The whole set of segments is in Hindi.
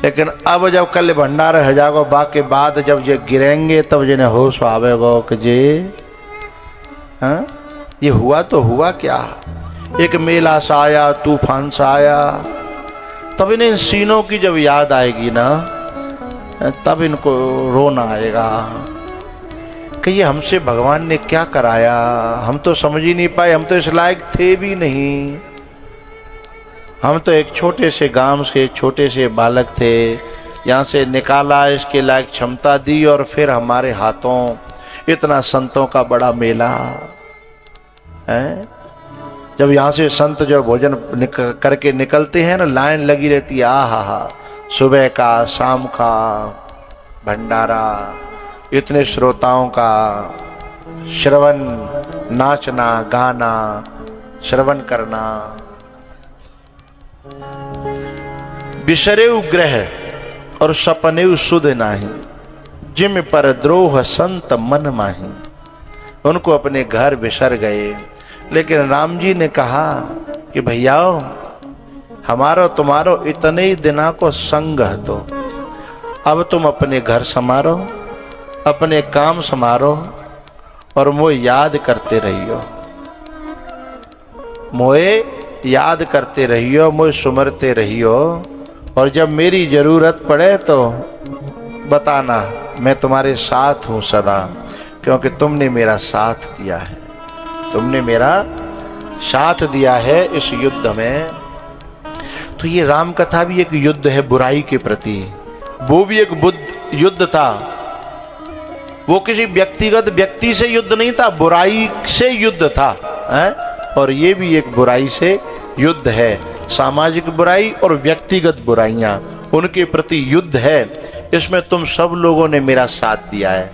लेकिन अब जब कल भंडार हो जाएगा बा के बाद जब ये गिरेंगे तब जिन्हें होश आवेगा कि जे हाँ ये हुआ तो हुआ क्या। एक मेला सा आया, तूफान सा आया, तब इन्हें इन सीनों की जब याद आएगी ना तब इनको रोना आएगा कि ये हमसे भगवान ने क्या कराया, हम तो समझ ही नहीं पाए, हम तो इस लायक थे भी नहीं। हम तो एक छोटे से गांव से छोटे से बालक थे, यहाँ से निकाला, इसके लायक क्षमता दी और फिर हमारे हाथों इतना संतों का बड़ा मेला है। जब यहाँ से संत जो भोजन करके निकलते हैं ना, लाइन लगी रहती है, आ हा, सुबह का शाम का भंडारा, इतने श्रोताओं का श्रवण, नाचना गाना, श्रवण करना। बिसरे ग्रह और सपने सुध नाही, जिम पर द्रोह संत मन माही। उनको अपने घर बिसर गए, लेकिन राम जी ने कहा कि भैयाओ हमारो तुम्हारो इतने ही दिना को संग है, तो अब तुम अपने घर संभारो, अपने काम संभारो और मोए याद करते रहियो, मोए याद करते रहियो, मोए सुमरते रहियो। और जब मेरी जरूरत पड़े तो बताना, मैं तुम्हारे साथ हूँ सदा, क्योंकि तुमने मेरा साथ दिया है, तुमने मेरा साथ दिया है इस युद्ध में। तो ये राम कथा भी एक युद्ध है बुराई के प्रति, वो भी एक बुद्ध युद्ध था। वो किसी व्यक्तिगत व्यक्ति से युद्ध नहीं था, बुराई से युद्ध था है? और ये भी एक बुराई से युद्ध है, सामाजिक बुराई और व्यक्तिगत बुराइयां, उनके प्रति युद्ध है। इसमें तुम सब लोगों ने मेरा साथ दिया है,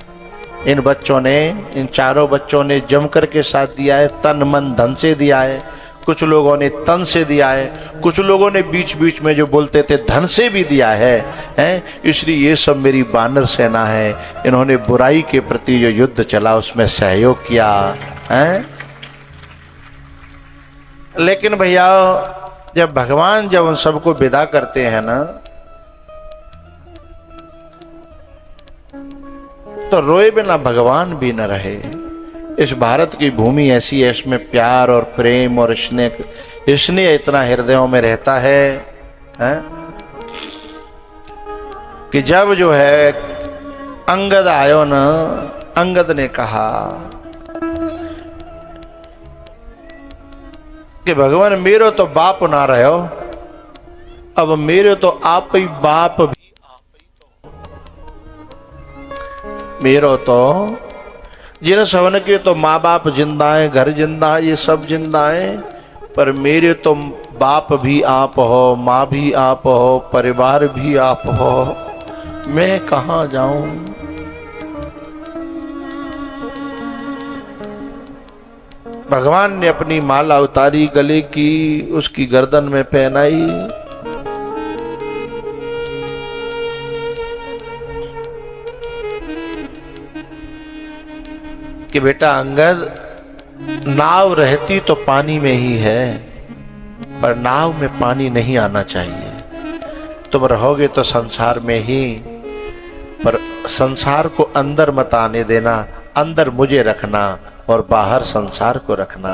इन बच्चों ने, इन चारों बच्चों ने जमकर के साथ दिया है, तन मन धन से दिया है, कुछ लोगों ने तन से दिया है, कुछ लोगों ने बीच बीच में जो बोलते थे धन से भी दिया है? इसलिए ये सब मेरी बानर सेना है, इन्होंने बुराई के प्रति जो युद्ध चला उसमें सहयोग किया है। लेकिन भैया जब भगवान जब उन सबको विदा करते हैं ना, तो रोए बिना भगवान भी न रहे। इस भारत की भूमि ऐसी है, इसमें प्यार और प्रेम और स्नेह इतना हृदयों में रहता है कि जब जो है अंगद आयो ना, अंगद ने कहा कि भगवान मेरो तो बाप ना रहो, अब मेरे तो आप ही बाप भी, मेरो तो जिन सवन के तो माँ बाप जिंदा है, घर जिंदा है, ये सब जिंदा है, पर मेरे तो बाप भी आप हो, माँ भी आप हो, परिवार भी आप हो, मैं कहाँ जाऊं। भगवान ने अपनी माला उतारी, गले की उसकी गर्दन में पहनाई, कि बेटा अंगद, नाव रहती तो पानी में ही है, पर नाव में पानी नहीं आना चाहिए। तुम रहोगे तो संसार में ही, पर संसार को अंदर मत आने देना, अंदर मुझे रखना और बाहर संसार को रखना,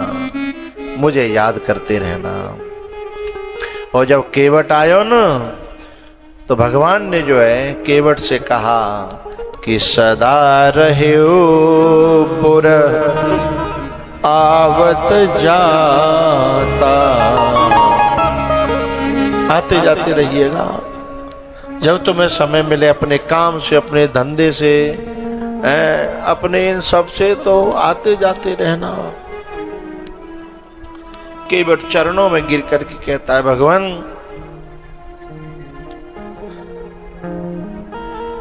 मुझे याद करते रहना। और जब केवट आयो न, तो भगवान ने जो है केवट से कहा कि सदा रहो पुर आवत जाता, आते जाते रहिएगा। जब तुम्हें समय मिले अपने काम से, अपने धंधे से, अपने इन सब से, तो आते जाते रहना। केवट चरणों में गिर करके कहता है, भगवान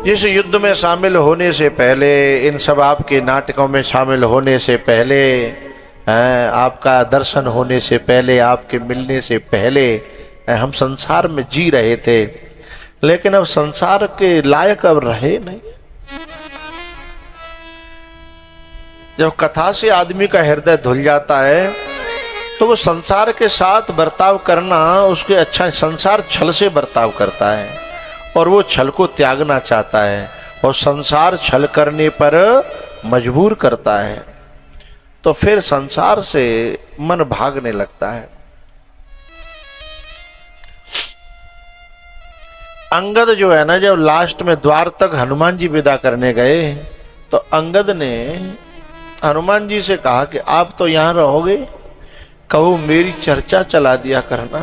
जिस युद्ध में शामिल होने से पहले, इन सब आपके नाटकों में शामिल होने से पहले, आपका दर्शन होने से पहले, आपके मिलने से पहले हम संसार में जी रहे थे, लेकिन अब संसार के लायक अब रहे नहीं। जब कथा से आदमी का हृदय धुल जाता है तो वो संसार के साथ बर्ताव करना उसके अच्छा, संसार छल से बर्ताव करता है और वो छल को त्यागना चाहता है और संसार छल करने पर मजबूर करता है, तो फिर संसार से मन भागने लगता है। अंगद जो है ना, जब लास्ट में द्वार तक हनुमान जी विदा करने गए तो अंगद ने हनुमान जी से कहा कि आप तो यहां रहोगे, कहो मेरी चर्चा चला दिया करना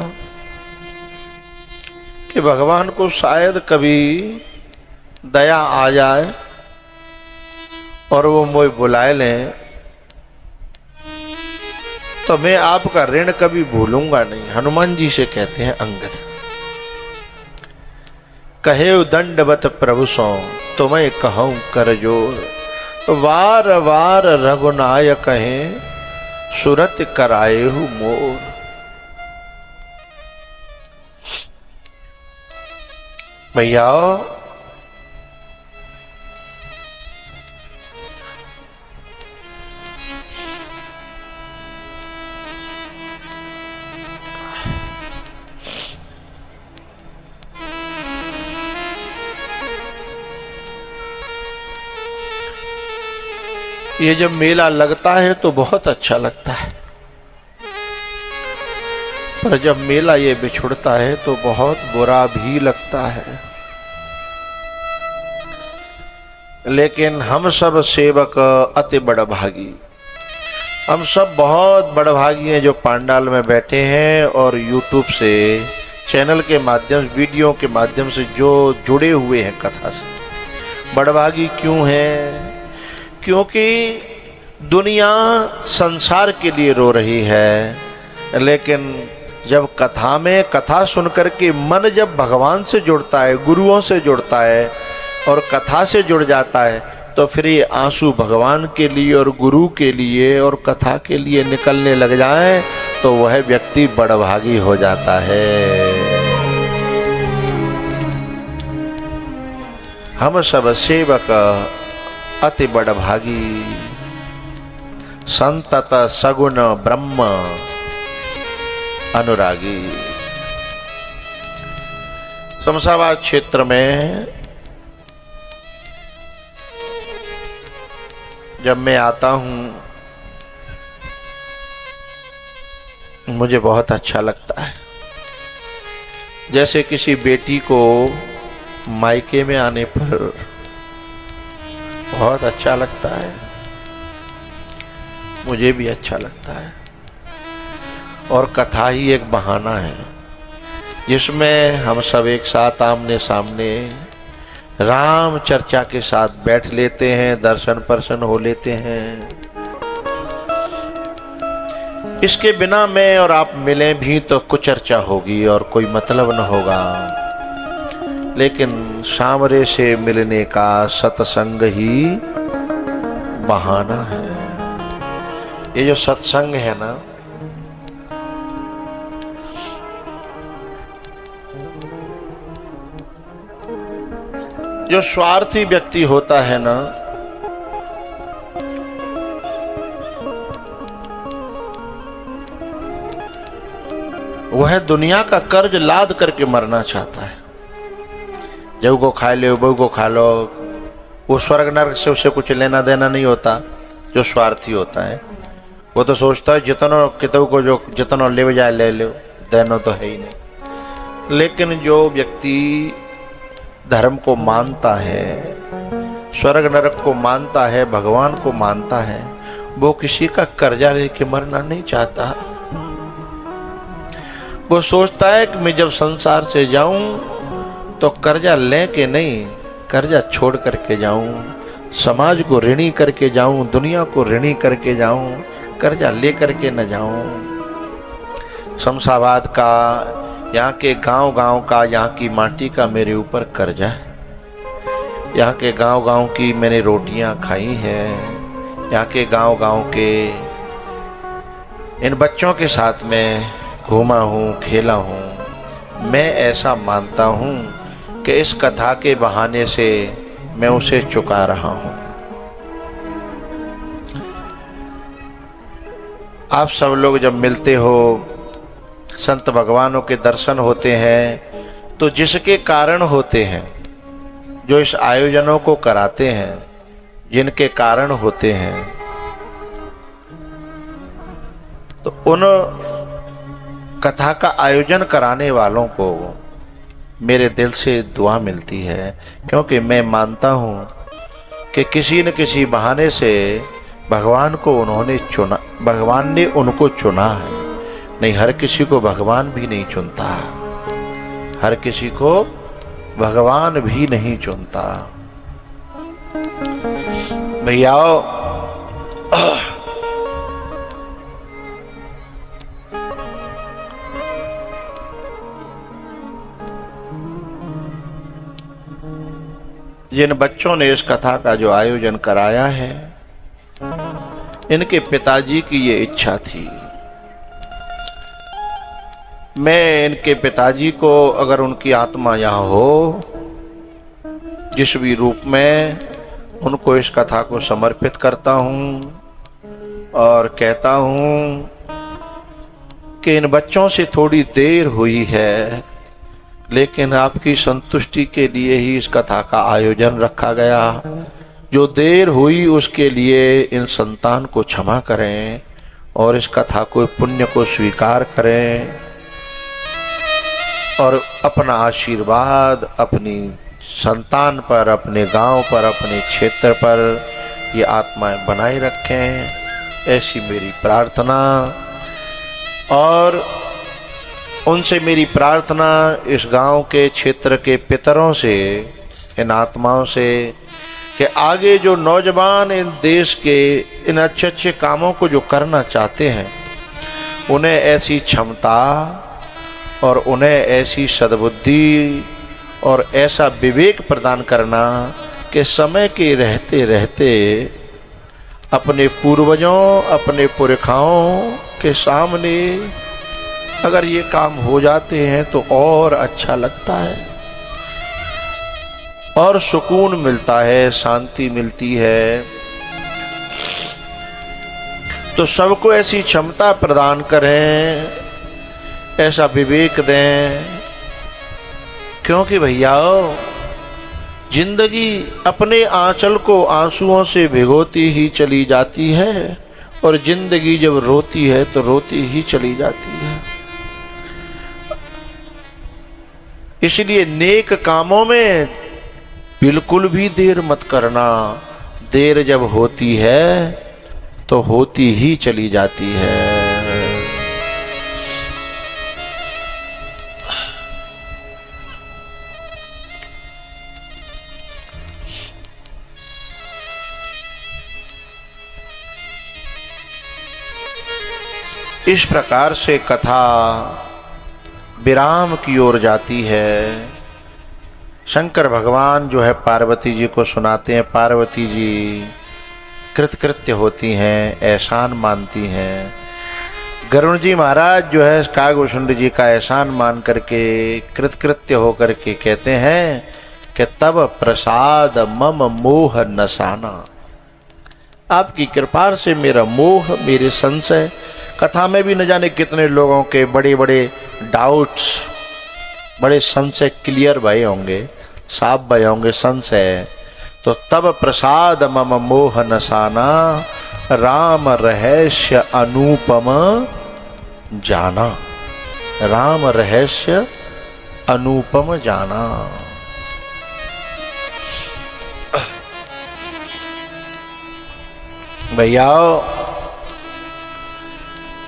कि भगवान को शायद कभी दया आ जाए और वो मुझे बुलाए लें, तो मैं आपका ऋण कभी भूलूंगा नहीं। हनुमान जी से कहते हैं अंगद, कहे दंडवत प्रभु सो तुम्हें कहूं कर जोर, वार वार रघुनाय कहे सुरत कराए हूं मोर। भैया ये जब मेला लगता है तो बहुत अच्छा लगता है, पर जब मेला ये बिछुड़ता है तो बहुत बुरा भी लगता है। लेकिन हम सब सेवक अति बड़भागी, हम सब बहुत बड़भागी हैं जो पांडाल में बैठे हैं और यूट्यूब से चैनल के माध्यम वीडियो के माध्यम से जो जुड़े हुए हैं कथा से। बड़भागी क्यों हैं? क्योंकि दुनिया संसार के लिए रो रही है, लेकिन जब कथा में कथा सुनकर के मन जब भगवान से जुड़ता है, गुरुओं से जुड़ता है और कथा से जुड़ जाता है, तो फिर ये आंसू भगवान के लिए और गुरु के लिए और कथा के लिए निकलने लग जाए तो वह व्यक्ति बड़भागी हो जाता है। हम सब सेवक अति बड़भागी, संतत सगुण ब्रह्म अनुरागी। शमशाबाद क्षेत्र में जब मैं आता हूं मुझे बहुत अच्छा लगता है। जैसे किसी बेटी को मायके में आने पर बहुत अच्छा लगता है, मुझे भी अच्छा लगता है। और कथा ही एक बहाना है जिसमें हम सब एक साथ आमने सामने राम चर्चा के साथ बैठ लेते हैं, दर्शन पर्शन हो लेते हैं। इसके बिना मैं और आप मिलें भी तो कुछ चर्चा होगी और कोई मतलब न होगा, लेकिन सामने से मिलने का सत्संग ही बहाना है। ये जो सत्संग है ना, जो स्वार्थी व्यक्ति होता है ना, वह दुनिया का कर्ज लाद करके मरना चाहता है। जब को खा लो, बहू को खा लो, वो स्वर्ग नरक से उससे कुछ लेना देना नहीं होता। जो स्वार्थी होता है वो तो सोचता है जितना कितों को जो जितना ले जाए ले लो, देना तो है ही नहीं। लेकिन जो व्यक्ति धर्म को मानता है, स्वर्ग नरक को मानता है, भगवान को मानता है, वो किसी का कर्जा लेके मरना नहीं चाहता। वो सोचता है कि मैं जब संसार से जाऊं तो कर्जा लेके नहीं, कर्जा छोड़ करके जाऊं, समाज को ऋणी करके जाऊं, दुनिया को ऋणी करके जाऊं, कर्जा ले करके न जाऊं। शमशाबाद का, यहाँ के गांव-गांव का, यहाँ की माटी का मेरे ऊपर कर्जा है। यहाँ के गांव-गांव की मैंने रोटियां खाई हैं, यहाँ के गांव-गांव के इन बच्चों के साथ में घूमा हूँ, खेला हूँ। मैं ऐसा मानता हूँ कि इस कथा के बहाने से मैं उसे चुका रहा हूँ। आप सब लोग जब मिलते हो, संत भगवानों के दर्शन होते हैं, तो जिसके कारण होते हैं, जो इस आयोजनों को कराते हैं, जिनके कारण होते हैं, तो उन कथा का आयोजन कराने वालों को मेरे दिल से दुआ मिलती है, क्योंकि मैं मानता हूँ कि किसी न किसी बहाने से भगवान को उन्होंने चुना, भगवान ने उनको चुना है। नहीं, हर किसी को भगवान भी नहीं चुनता, हर किसी को भगवान भी नहीं चुनता। भैया जिन बच्चों ने इस कथा का जो आयोजन कराया है, इनके पिताजी की ये इच्छा थी। मैं इनके पिताजी को, अगर उनकी आत्मा यहाँ हो, जिस भी रूप में, उनको इस कथा को समर्पित करता हूँ और कहता हूँ कि इन बच्चों से थोड़ी देर हुई है, लेकिन आपकी संतुष्टि के लिए ही इस कथा का आयोजन रखा गया। जो देर हुई उसके लिए इन संतान को क्षमा करें और इस कथा को, पुण्य को स्वीकार करें और अपना आशीर्वाद अपनी संतान पर, अपने गांव पर, अपने क्षेत्र पर ये आत्माएं बनाए रखें, ऐसी मेरी प्रार्थना। और उनसे मेरी प्रार्थना इस गांव के, क्षेत्र के पितरों से, इन आत्माओं से, कि आगे जो नौजवान इन देश के इन अच्छे अच्छे कामों को जो करना चाहते हैं, उन्हें ऐसी क्षमता और उन्हें ऐसी सद्बुद्धि और ऐसा विवेक प्रदान करना कि समय के रहते रहते अपने पूर्वजों, अपने पुरखाओं के सामने अगर ये काम हो जाते हैं तो और अच्छा लगता है और सुकून मिलता है, शांति मिलती है। तो सबको ऐसी क्षमता प्रदान करें, ऐसा विवेक दें, क्योंकि भैया जिंदगी अपने आंचल को आंसुओं से भिगोती ही चली जाती है और जिंदगी जब रोती है तो रोती ही चली जाती है। इसलिए नेक कामों में बिल्कुल भी देर मत करना। देर जब होती है तो होती ही चली जाती है। इस प्रकार से कथा विराम की ओर जाती है। शंकर भगवान जो है पार्वती जी को सुनाते हैं। पार्वती जी कृतकृत्य होती हैं, एहसान मानती हैं। गरुण जी महाराज जो है कागभूषुंड जी का एहसान मान करके कृतकृत्य होकर के कहते हैं कि तब प्रसाद मम मोह नसाना, आपकी कृपा से मेरा मोह, मेरे संशय, कथा में भी न जाने कितने लोगों के बड़े बड़े डाउट्स, बड़े संशय क्लियर भये होंगे, साफ भये होंगे संशय। तो तब प्रसाद मम मोह नसाना, राम रहस्य अनुपम जाना। राम रहस्य अनुपम जाना। भैया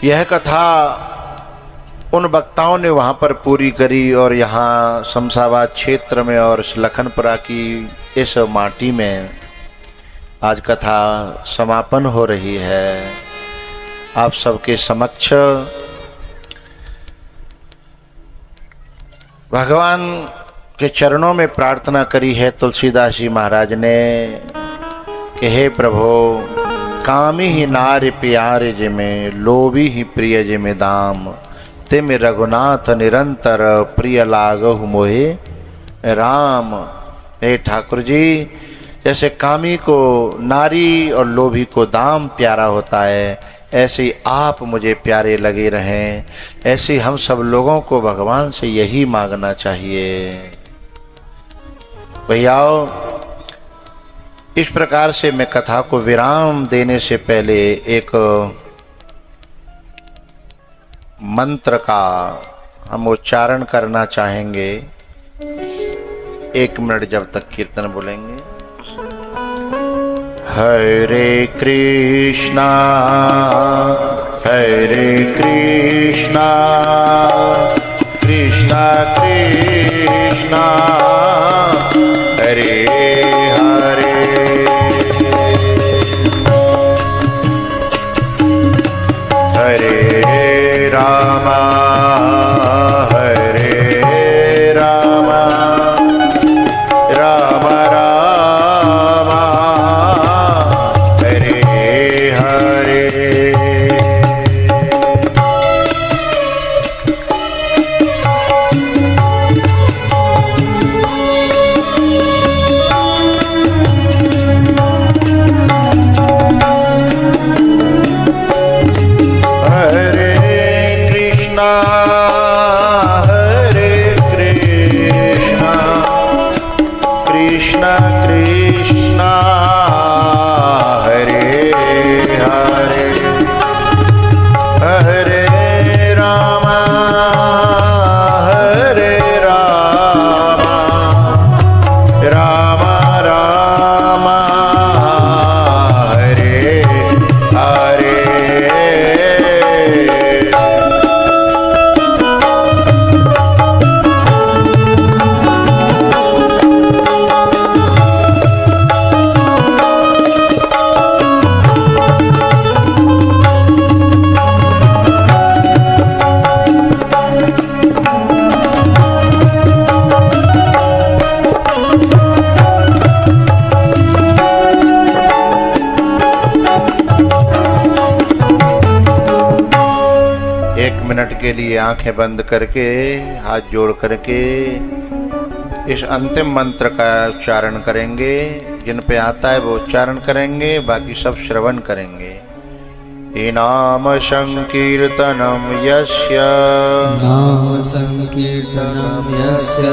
यह कथा उन वक्ताओं ने वहाँ पर पूरी करी और यहाँ शमशाबाद क्षेत्र में और लखनपुरा की इस माटी में आज कथा समापन हो रही है। आप सबके समक्ष भगवान के चरणों में प्रार्थना करी है तुलसीदास जी महाराज ने कि हे प्रभु, कामी ही नार प्यारे जिमें, लोभी ही प्रिय जिमें दाम, तिम रघुनाथ निरंतर प्रिय लागहु मोहे राम। हे ठाकुर जी, जैसे कामी को नारी और लोभी को दाम प्यारा होता है, ऐसे आप मुझे प्यारे लगे रहें। ऐसे हम सब लोगों को भगवान से यही मांगना चाहिए। भैयाओ, इस प्रकार से मैं कथा को विराम देने से पहले एक मंत्र का हम उच्चारण करना चाहेंगे। 1 मिनट जब तक कीर्तन बोलेंगे। हरे कृष्णा कृष्णा कृष्णा हरे हरे। हरे रामा राम राम हरे हरे। कृष्णा कृष्णा हरे हरे। हरे राम राम राम हरे हरे। मिनट के लिए आंखें बंद करके हाथ जोड़ करके इस अंतिम मंत्र का उच्चारण करेंगे। जिन पे आता है वो उच्चारण करेंगे, बाकी सब श्रवण करेंगे। नाम संकीर्तनम यस्य नाम संकीर्तनम यस्य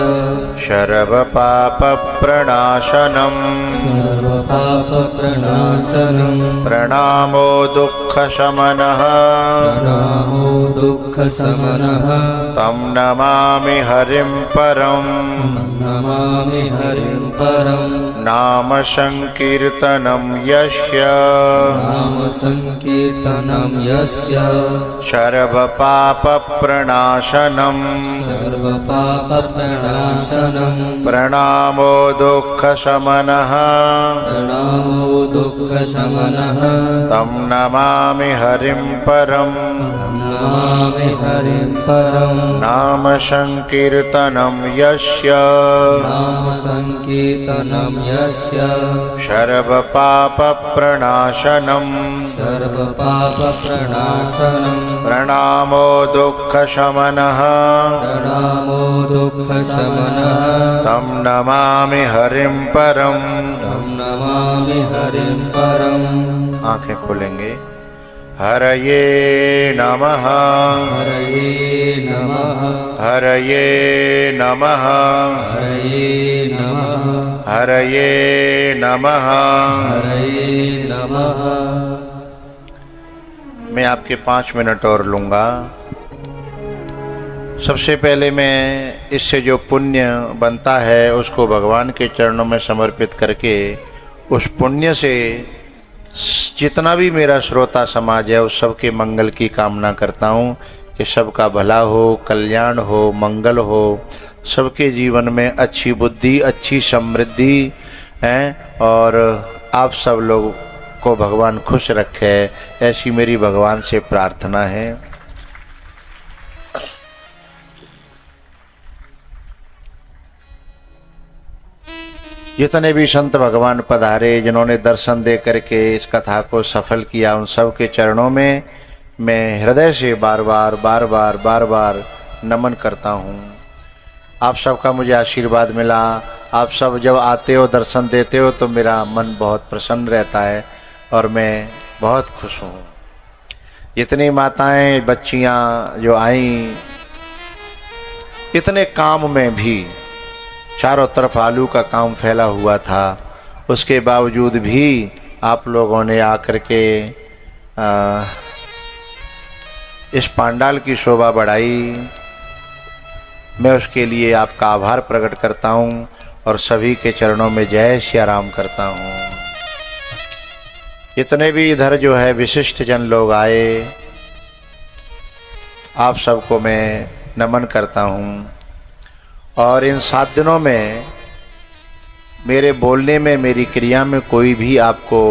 सर्व पाप प्रणाशनम सर्व पाप प्रणाशनम प्रणामो दुःख शमनः प्रणामो दुःख शमनः तं नमामि हरिं परम नमामि हरिं परम। नाम संकीर्तनम यस्य नाम संकीर्तनम यस्य सर्व पाप प्रणाशनम सर्व पाप प्रणाशनम प्रणामो दुःख शमनः प्रणामो दुःख शमनः तं नमामि हरिं परम नमामि हरिं परम। नाम संकीर्तनम यस्य नाम संकीर्तनम यस्य सर्व पाप प्रणाशनम सर्व पाप प्रणाशनम प्रणामो दुःख शमनः प्रणामो दुःख शमनः तं नमामि हरिं परम। तं नमामि हरिं परम। आंखें खोलेंगे। हरये नमः हरये नमः हरये नमः हरये नमः हरये नमः। हरये नमः। मैं आपके 5 मिनट और लूँगा। सबसे पहले मैं इससे जो पुण्य बनता है उसको भगवान के चरणों में समर्पित करके उस पुण्य से जितना भी मेरा श्रोता समाज है उस सबके मंगल की कामना करता हूँ कि सबका भला हो, कल्याण हो, मंगल हो, सबके जीवन में अच्छी बुद्धि, अच्छी समृद्धि है और आप सब लोग को भगवान खुश रखे, ऐसी मेरी भगवान से प्रार्थना है। जितने भी संत भगवान पधारे, जिन्होंने दर्शन दे करके इस कथा को सफल किया, उन सब के चरणों में मैं हृदय से बार बार नमन करता हूँ। आप सबका मुझे आशीर्वाद मिला। आप सब जब आते हो, दर्शन देते हो तो मेरा मन बहुत प्रसन्न रहता है और मैं बहुत खुश हूँ। इतनी माताएं बच्चियां जो आईं, इतने काम में भी चारों तरफ आलू का काम फैला हुआ था, उसके बावजूद भी आप लोगों ने आकर के इस पांडाल की शोभा बढ़ाई। मैं उसके लिए आपका आभार प्रकट करता हूं और सभी के चरणों में जय श्री राम करता हूं। इतने भी इधर जो है विशिष्ट जन लोग आए, आप सबको मैं नमन करता हूं। और इन 7 दिनों में मेरे बोलने में, मेरी क्रिया में कोई भी आपको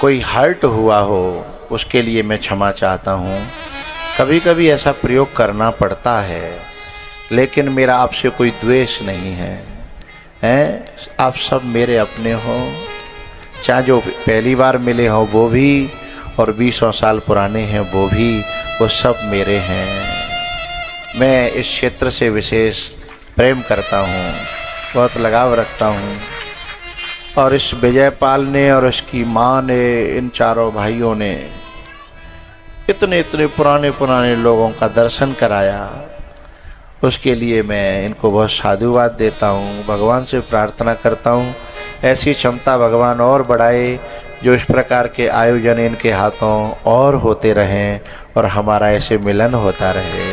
कोई हर्ट हुआ हो, उसके लिए मैं क्षमा चाहता हूं। कभी कभी ऐसा प्रयोग करना पड़ता है, लेकिन मेरा आपसे कोई द्वेष नहीं है, हैं? आप सब मेरे अपने हो, चाहे जो पहली बार मिले हो वो भी, और 20 साल पुराने हैं वो भी, वो सब मेरे हैं। मैं इस क्षेत्र से विशेष प्रेम करता हूँ, बहुत लगाव रखता हूँ। और इस विजयपाल ने और इसकी माँ ने, इन चारों भाइयों ने इतने इतने पुराने पुराने लोगों का दर्शन कराया, उसके लिए मैं इनको बहुत साधुवाद देता हूँ। भगवान से प्रार्थना करता हूँ ऐसी क्षमता भगवान और बढ़ाए, जो इस प्रकार के आयोजन इनके हाथों और होते रहें और हमारा ऐसे मिलन होता रहे।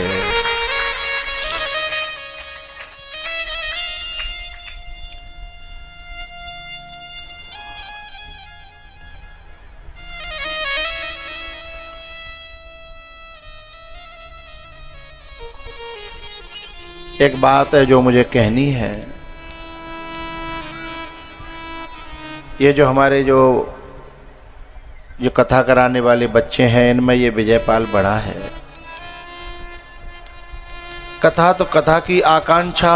एक बात है जो मुझे कहनी है। ये जो हमारे जो कथा कराने वाले बच्चे हैं, इनमें ये विजयपाल बड़ा है। कथा तो कथा की आकांक्षा,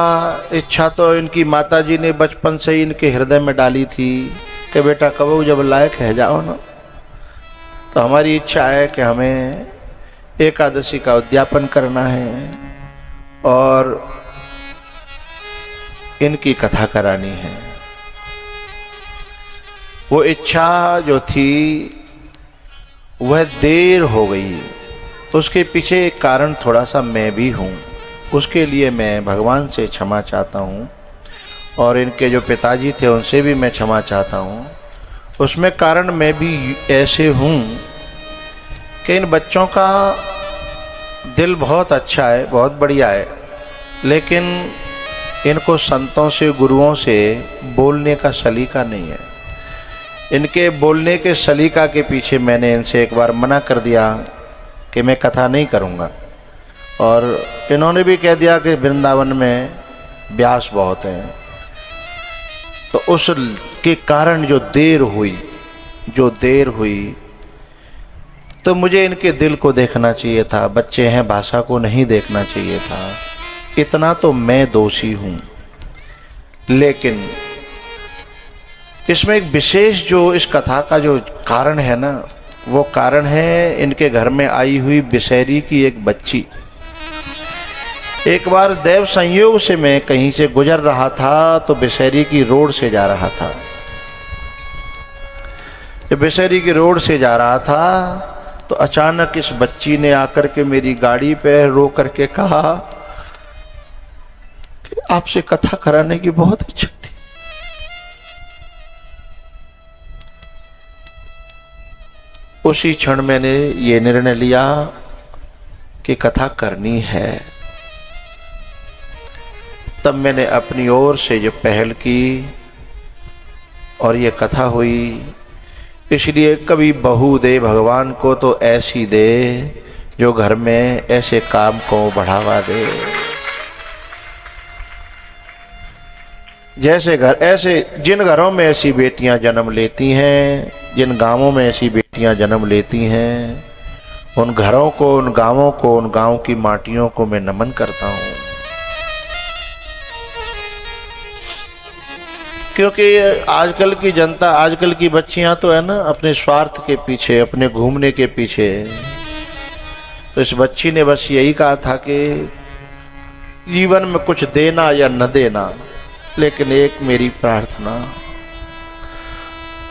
इच्छा तो इनकी माताजी ने बचपन से ही इनके हृदय में डाली थी कि बेटा कब जब लायक है जाओ ना, तो हमारी इच्छा है कि हमें एकादशी का उद्यापन करना है और इनकी कथा करानी है। वो इच्छा जो थी वह देर हो गई, उसके पीछे एक कारण थोड़ा सा मैं भी हूँ, उसके लिए मैं भगवान से क्षमा चाहता हूँ और इनके जो पिताजी थे उनसे भी मैं क्षमा चाहता हूँ। उसमें कारण मैं भी ऐसे हूँ कि इन बच्चों का दिल बहुत अच्छा है, बहुत बढ़िया है, लेकिन इनको संतों से, गुरुओं से बोलने का सलीका नहीं है। इनके बोलने के सलीका के पीछे मैंने इनसे एक बार मना कर दिया कि मैं कथा नहीं करूँगा, और इन्होंने भी कह दिया कि वृंदावन में व्यास बहुत हैं। तो उसके कारण जो देर हुई तो मुझे इनके दिल को देखना चाहिए था, बच्चे हैं, भाषा को नहीं देखना चाहिए था। इतना तो मैं दोषी हूँ, लेकिन इसमें एक विशेष जो इस कथा का जो कारण है ना, वो कारण है इनके घर में आई हुई बिसेरी की एक बच्ची। एक बार देव संयोग से मैं कहीं से गुजर रहा था, तो बिसेरी की रोड से जा रहा था। जब बिसेरी की रोड से जा रहा था तो अचानक इस बच्ची ने आकर के मेरी गाड़ी पे रो करके कहा कि आपसे कथा कराने की बहुत इच्छा थी। उसी क्षण मैंने ये निर्णय लिया कि कथा करनी है। तब मैंने अपनी ओर से जो पहल की और ये कथा हुई। इसलिए कभी बहू दे भगवान को तो ऐसी दे जो घर में ऐसे काम को बढ़ावा दे। जैसे घर, ऐसे जिन घरों में ऐसी बेटियां जन्म लेती हैं, जिन गांवों में ऐसी बेटियां जन्म लेती हैं, उन घरों को, उन गांवों को, उन गांव की माटियों को मैं नमन करता हूं। क्योंकि आजकल की जनता, आजकल की बच्चियां तो है ना अपने स्वार्थ के पीछे, अपने घूमने के पीछे। तो इस बच्ची ने बस यही कहा था कि जीवन में कुछ देना या न देना, लेकिन एक मेरी प्रार्थना।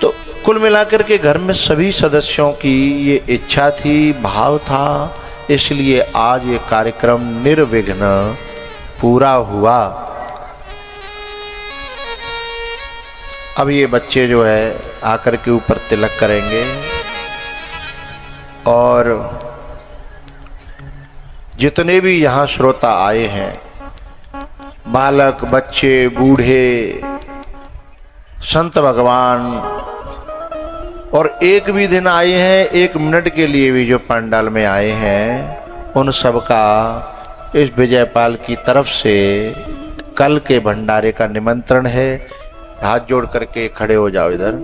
तो कुल मिलाकर के घर में सभी सदस्यों की ये इच्छा थी, भाव था, इसलिए आज ये कार्यक्रम निर्विघ्न पूरा हुआ। अब ये बच्चे जो है आकर के ऊपर तिलक करेंगे और जितने भी यहाँ श्रोता आए हैं, बालक, बच्चे, बूढ़े, संत भगवान, और एक भी दिन आए हैं, 1 मिनट के लिए भी जो पंडाल में आए हैं, उन सब का इस विजयपाल की तरफ से कल के भंडारे का निमंत्रण है। हाथ जोड़ करके खड़े हो जाओ इधर।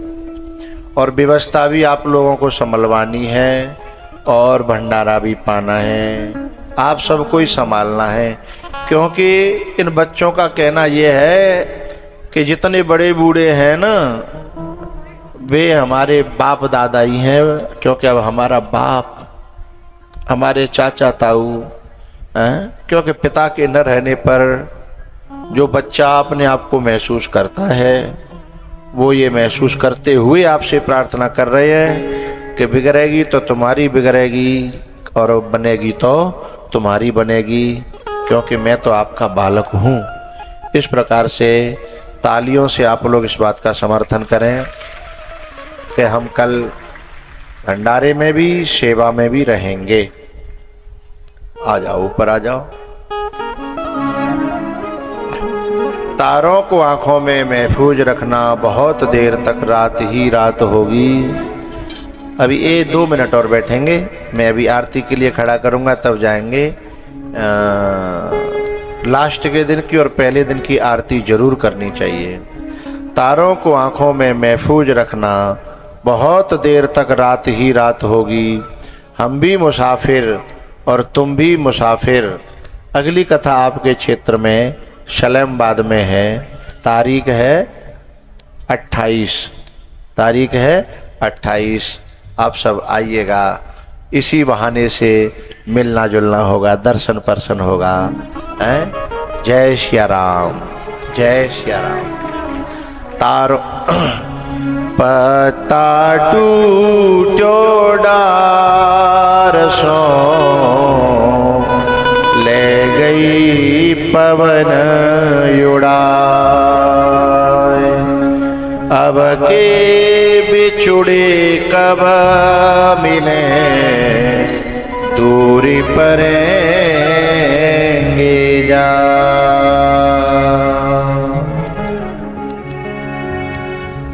और व्यवस्था भी आप लोगों को संभलवानी है और भंडारा भी पाना है, आप सबको ही संभालना है। क्योंकि इन बच्चों का कहना यह है कि जितने बड़े बूढ़े हैं ना, वे हमारे बाप दादा ही हैं। क्योंकि अब हमारा बाप, हमारे चाचा ताऊ हैं, क्योंकि पिता के न रहने पर जो बच्चा अपने आप को महसूस करता है, वो ये महसूस करते हुए आपसे प्रार्थना कर रहे हैं कि बिगड़ेगी तो तुम्हारी बिगड़ेगी और बनेगी तो तुम्हारी बनेगी, क्योंकि मैं तो आपका बालक हूँ। इस प्रकार से तालियों से आप लोग इस बात का समर्थन करें कि हम कल भंडारे में भी, सेवा में भी रहेंगे। आ जाओ, ऊपर आ जाओ। तारों को आंखों में महफूज रखना, बहुत देर तक रात ही रात होगी। अभी 2 मिनट और बैठेंगे, मैं अभी आरती के लिए खड़ा करूंगा, तब जाएंगे। लास्ट के दिन की और पहले दिन की आरती जरूर करनी चाहिए। तारों को आंखों में महफूज रखना, बहुत देर तक रात ही रात होगी। हम भी मुसाफिर और तुम भी मुसाफिर। अगली कथा आपके क्षेत्र में शलेमबाद में है। तारीख है 28, तारीख है 28। आप सब आइएगा, इसी बहाने से मिलना जुलना होगा, दर्शन पर्शन होगा। हैं? जय श्री राम, जय श्री राम। तारो पत्ता टूटो डार सो, ले गई पवन उड़ाए। अब के बिछुड़े कब मिले, दूरी परेंगे जा।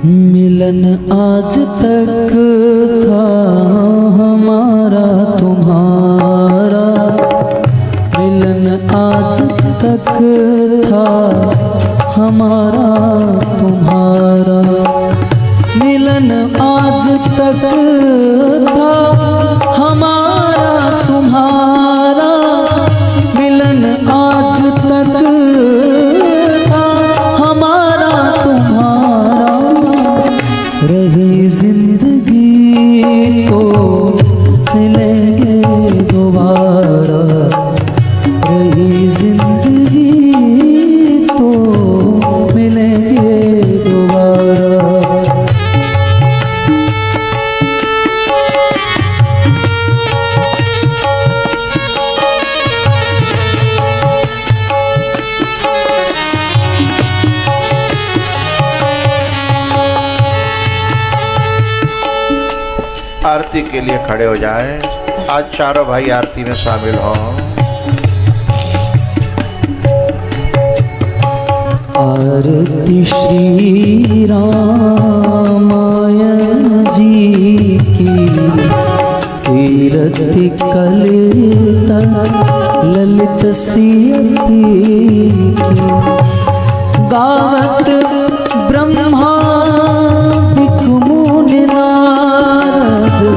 मिलन आज तक था हमारा तुम्हारा, मिलन आज तक था हमारा तुम्हारा, मिलन आज तक था हमारा तुम्हारा, मिलन आज तक था हमारा तुम्हारा। रही जिंदगी को मिलेंगे दोबारा, रही जिंदगी तो मिलेंगे दोबारा। आरती के लिए खड़े हो जाएं। आज चारों भाई आरती में शामिल हों। आरती श्री रामायण जी की, कीरति कलिता ललित सियति की। गावत ब्रह्मा दिक् मुनि नारद,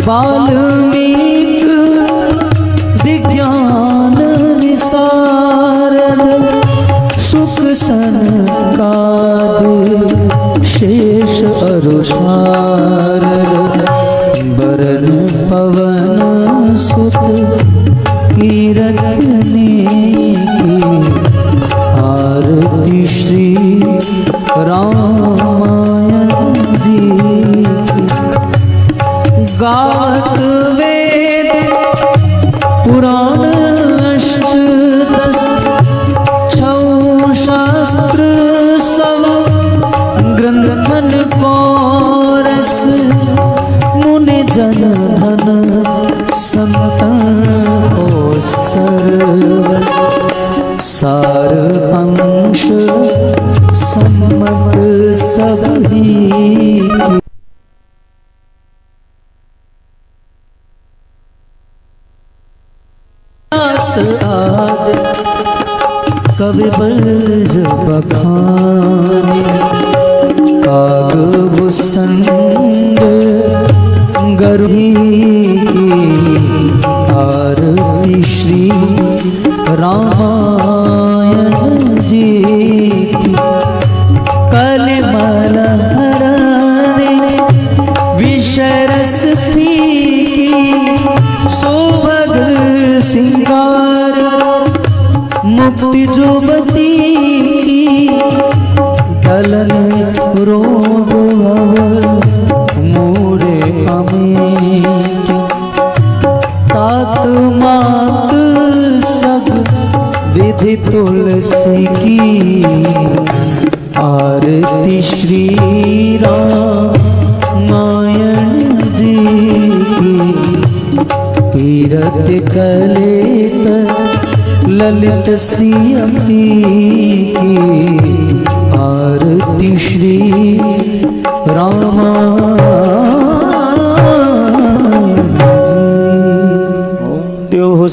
वाल्मीकि विज्ञान विशारद। सुख सनकादि शेष अरु शारद, बरन पवन सुत कीरतने की। आरती श्री रामायण जी गावत वेद पुराण अष्टदश छौ शास्त्र सब ग्रंथन को रस मुनि जन धन संतन को सर्वस सार अंश सम्मत सभी आद कवि बल्ज बखाने काग भुसंग गर्भी आरती श्री रामायण जी की कलिमल हरने विषय रस की सोभग सिंगार मुक्ति जुबती की दलन रोग मोरे अमेठी तात मात सब विधि तुलसी की आरती श्री रामायण जी की कीरत कलेत ललित सियती की आरती श्री रामा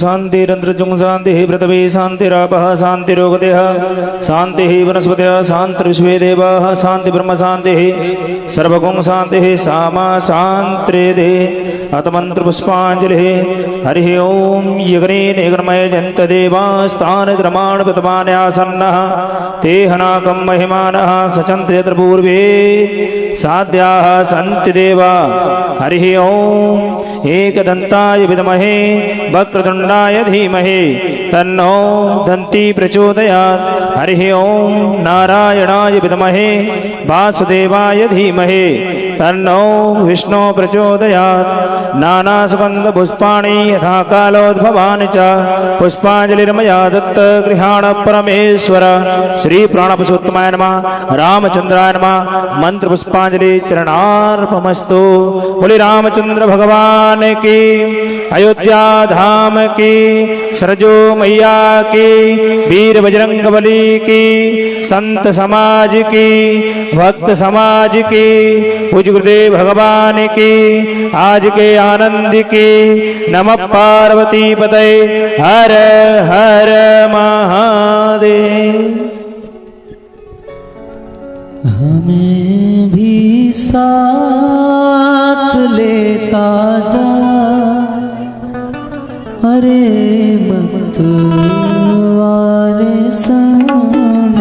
शांतिरंद्रजुंग शांति पृथ्वी शांतिरापः शांतिरोगदेह शांति वनस्पतयः शांतिर्विश्वे देवाः शांति ब्रह्म शांति सर्वगुण शांति सामा शांतिरेदे अतमंत्र पुष्पांजलि हरि ओम यज्ञे निगमय जंत देवास्तान द्रमाण पतमान्यासन्नः ते हनाकं महिमानः सचन्त यत्र पूर्वे साध्याः सन्ति देवा हरि ओम एकदन्ताय विद्महे वक्रतुण्डाय धीमहि तन्नो दन्ती प्रचोदयात् हरि ओम नारायणाय विद्महे वासुदेवाय धीमहि तन्नो विष्णु प्रचोदयात् नानासुगन्धपुष्पाणि यथा कालोद्भवानि च पुष्पाञ्जलिर्मया दत्त गृहाण परमेश्वर श्री प्राणपुरुषोत्तमाय नमः रामचंद्राय नमः मंत्र पुष्पांजलि चरणार्पणमस्तु। बोले रामचंद्र भगवान की, अयोध्या धाम की, सरजू मैया की, वीर बजरंग बली की, संत समाज की, भक्त समाज की, पूज्य गुरुदेव भगवान की, आज के आनंद की। नमः पार्वती पतये हर हर महादेव। हमें भी साथ लेता जा, अरे मत वाले सन्यासी।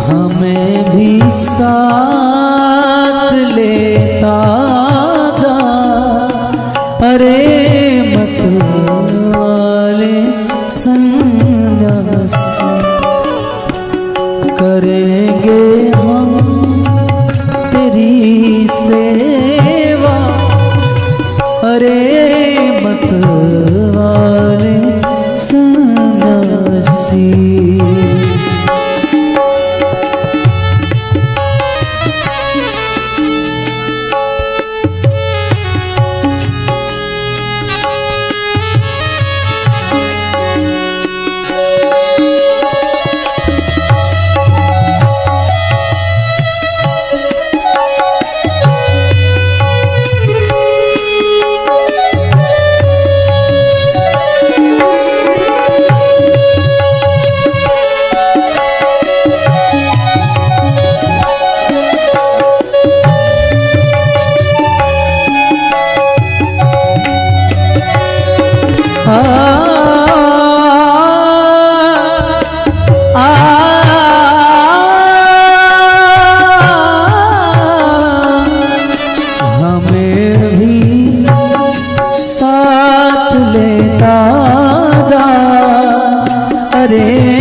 हमें भी साथ लेता जा, अरे मत वाले सन्यासी। करेंगे हम तेरी सेवा, अरे मत वाले सन्यासी। हमें भी साथ लेता जा, अरे